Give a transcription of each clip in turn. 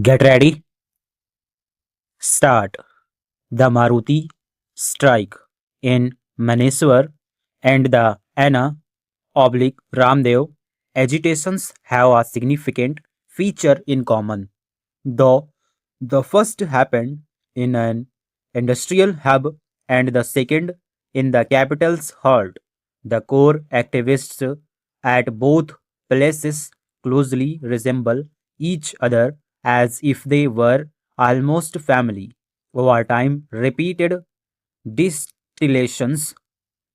Get ready. Start. The Maruti strike in Maneswar and the Anna oblique Ramdev agitations have a significant feature in common. Though the first happened in an industrial hub and the second in the capital's heart, the core activists at both places closely resemble each other as if they were almost family. Over time, repeated distillations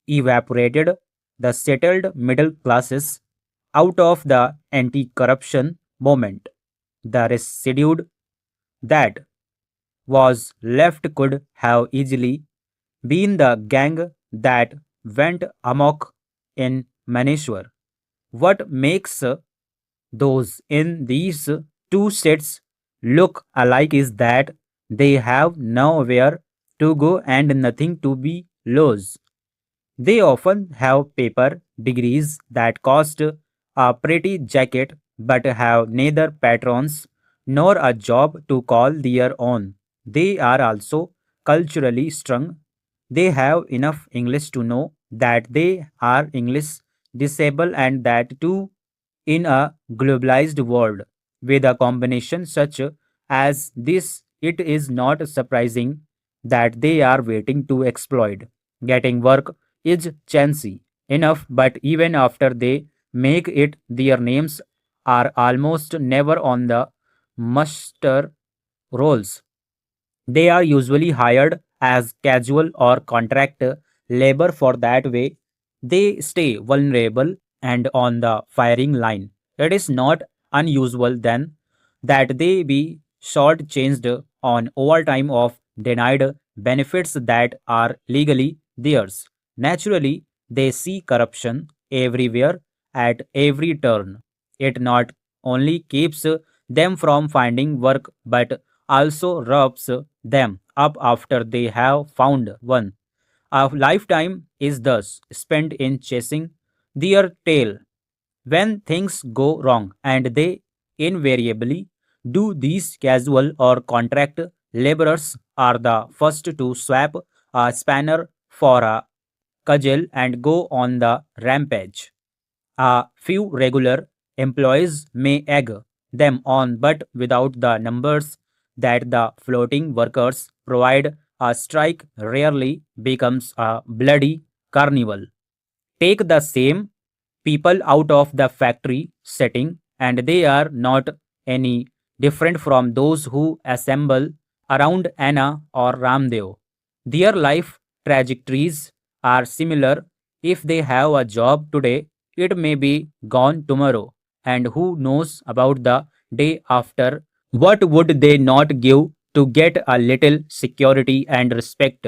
evaporated the settled middle classes out of the anti corruption movement. The residue that was left could have easily been the gang that went amok in Maneshwar. What makes those in these two sets look alike is that they have nowhere to go and nothing to be lost. They often have paper degrees that cost a pretty jacket but have neither patrons nor a job to call their own. They are also culturally strong. They have enough English to know that they are English disabled and that too in a globalized world. With a combination such as this, it is not surprising that they are waiting to exploit. Getting work is chancy enough, but even after they make it, their names are almost never on the muster rolls. They are usually hired as casual or contract labor for that way. They stay vulnerable and on the firing line. It is not unusual then that they be shortchanged on overtime of denied benefits that are legally theirs. Naturally, they see corruption everywhere at every turn. It not only keeps them from finding work but also wraps them up after they have found one. A lifetime is thus spent in chasing their tail when things go wrong, and they invariably do. These casual or contract laborers are the first to swap a spanner for a cudgel and go on the rampage. A few regular employees may egg them on, but without the numbers that the floating workers provide, a strike rarely becomes a bloody carnival. Take the same people out of the factory setting, and they are not any different from those who assemble around Anna or Ramdev. Their life trajectories are similar. If they have a job today, it may be gone tomorrow, and who knows about the day after. What would they not give to get a little security and respect?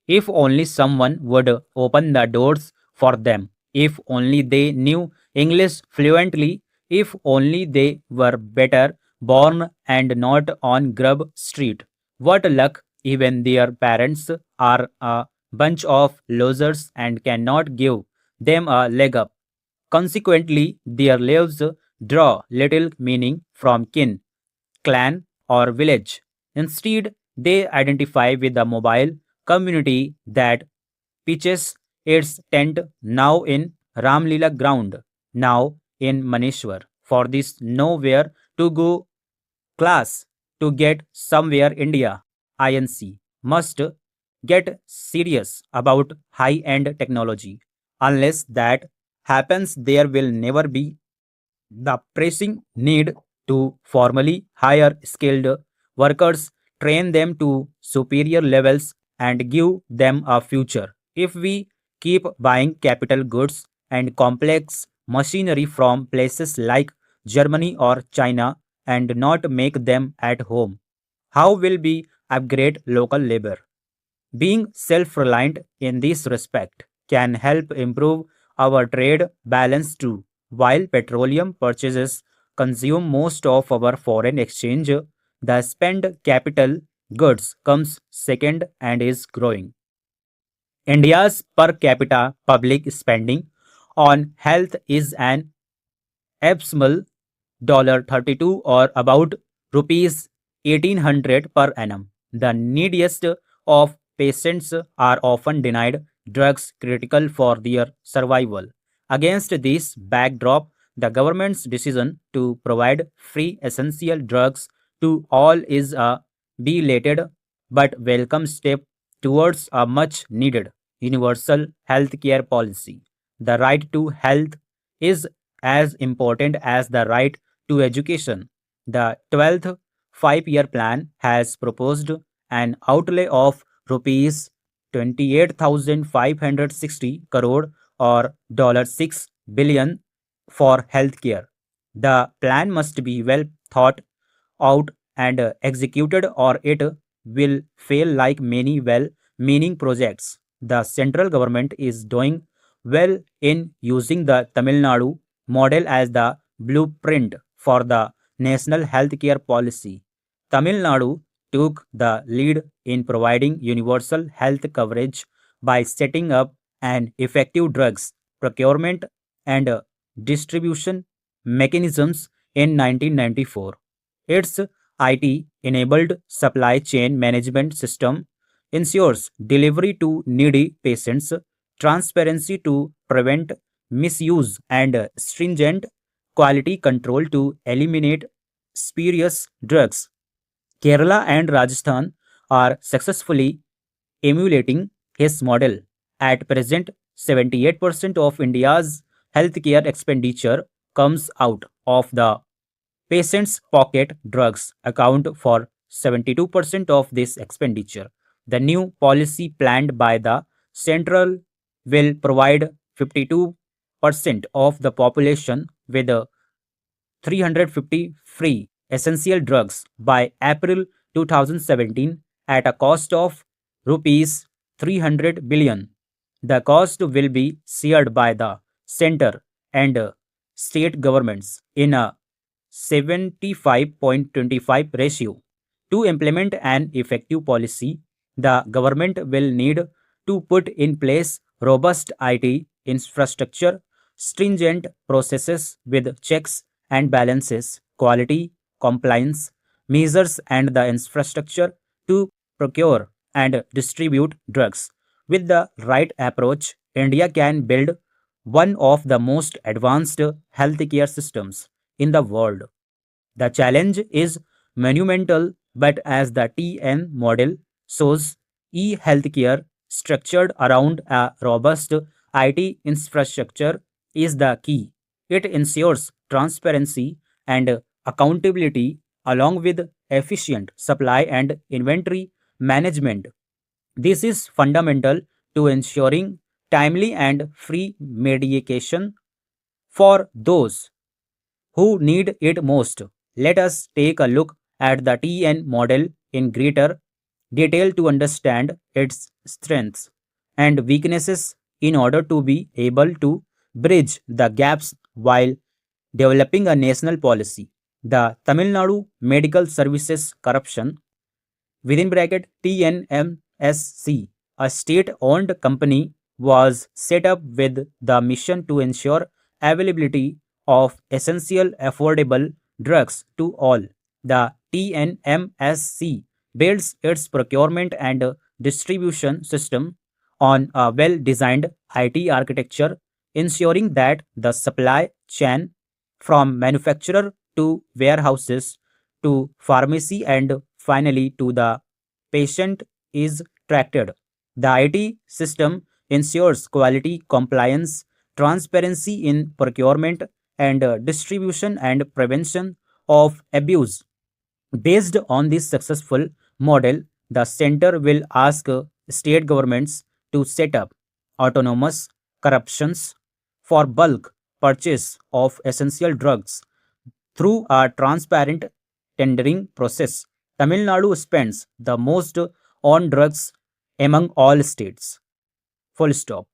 If only someone would open the doors for them. If only they knew English fluently. If only they were better born and not on Grub Street. What luck! Even their parents are a bunch of losers and cannot give them a leg up. Consequently, their lives draw little meaning from kin, clan, or village. Instead, they identify with the mobile community that pitches its tent now in Ramlila ground, now in Maneshwar. For this nowhere to go class to get somewhere India INC must get serious about high end technology. Unless that happens, there will never be the pressing need to formally hire skilled workers, train them to superior levels, and give them a future. If we keep buying capital goods and complex machinery from places like Germany or China and not make them at home, how will we upgrade local labor? Being self reliant in this respect can help improve our trade balance too. While petroleum purchases consume most of our foreign exchange, the spend capital goods comes second and is growing. India's per capita public spending on health is an abysmal $32 or about rupees 1800 per annum. The neediest of patients are often denied drugs critical for their survival. Against this backdrop, the government's decision to provide free essential drugs to all is a belated but welcome step towards a much needed universal healthcare policy. The right to health is as important as the right to education. The 12th 5-year plan has proposed an outlay of rupees 28,560 crore or $6 billion for healthcare. The plan must be well thought out and executed, or it will fail like many well meaning projects. The central government is doing well in using the Tamil Nadu model as the blueprint for the national healthcare policy. Tamil Nadu took the lead in providing universal health coverage by setting up an effective drugs procurement and distribution mechanisms in 1994. Its IT enabled supply chain management system ensures delivery to needy patients, transparency to prevent misuse, and stringent quality control to eliminate spurious drugs. Kerala and Rajasthan are successfully emulating his model. At present, 78% of India's healthcare expenditure comes out of the patient's pocket. Drugs account for 72% of this expenditure. The new policy planned by the central will provide 52% of the population with 350 free essential drugs by April 2017 at a cost of rupees 300 billion. The cost will be shared by the center and state governments in a 75.25 ratio. To implement an effective policy, the government will need to put in place robust IT infrastructure, stringent processes with checks and balances, quality, compliance measures, and the infrastructure to procure and distribute drugs. With the right approach, India can build one of the most advanced healthcare systems in the world. The challenge is monumental, but as the TN model shows, e-healthcare structured around a robust IT infrastructure is the key. It ensures transparency and accountability along with efficient supply and inventory management. This is fundamental to ensuring timely and free medication for those who need it most. Let us take a look at the TN model in greater detail to understand its strengths and weaknesses in order to be able to bridge the gaps while developing a national policy. The Tamil Nadu Medical Services Corruption within bracket TNMSC, a state-owned company, was set up with the mission to ensure availability of essential affordable drugs to all. The TNMSC builds its procurement and distribution system on a well-designed IT architecture, ensuring that the supply chain from manufacturer to warehouses to pharmacy and finally to the patient is tracked. The IT system ensures quality, compliance, transparency in procurement and distribution and prevention of abuse. Based on this successful model, the center will ask state governments to set up autonomous corruptions for bulk purchase of essential drugs through a transparent tendering process. Tamil Nadu spends the most on drugs among all states. Full stop.